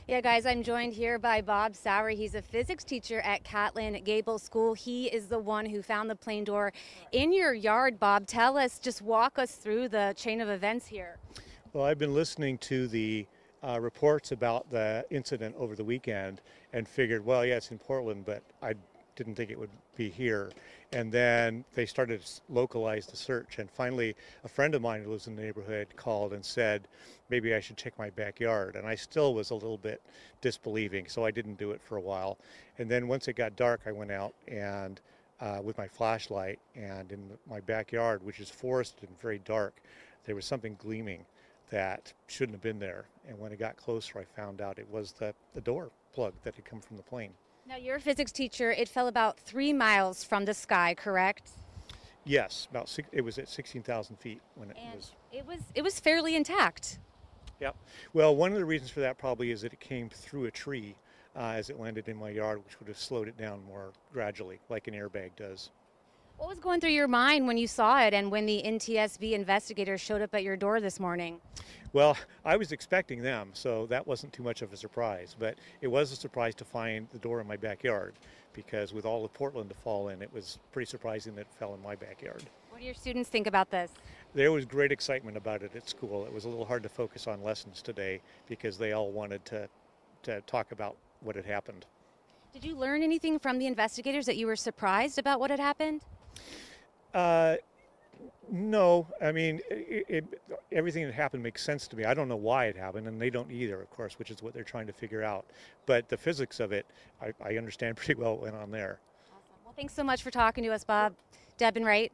Yeah, guys, I'm joined here by Bob Sauer. He's a physics teacher at Catlin Gable School. He is the one who found the plane door in your yard. Bob, tell us, just walk us through the chain of events here. Well, I've been listening to the reports about the incident over the weekend and figured, well, yeah, it's in Portland, but I didn't think it would be here. And then they started to localize the search. And finally, a friend of mine who lives in the neighborhood called and said, maybe I should check my backyard. And I still was a little bit disbelieving, so I didn't do it for a while. And then once it got dark, I went out and with my flashlight, and in my backyard, which is forested and very dark, there was something gleaming that shouldn't have been there. And when it got closer, I found out it was the door plug that had come from the plane. Now, you're a physics teacher. It fell about 3 miles from the sky, correct? Yes, it was at 16,000 feet when it And was. it was fairly intact. Yep. Well, one of the reasons for that probably is that it came through a tree as it landed in my yard, which would have slowed it down more gradually, like an airbag does. What was going through your mind when you saw it and when the NTSB investigators showed up at your door this morning? Well, I was expecting them, so that wasn't too much of a surprise. But it was a surprise to find the door in my backyard, because with all of Portland to fall in, it was pretty surprising that it fell in my backyard. What do your students think about this? There was great excitement about it at school. It was a little hard to focus on lessons today because they all wanted to talk about what had happened. Did you learn anything from the investigators that you were surprised about what had happened? No, I mean, everything that happened makes sense to me. I don't know why it happened, and they don't either, of course, which is what they're trying to figure out. But the physics of it, I understand pretty well what went on there. Awesome. Well, thanks so much for talking to us, Bob. Deb and Wright.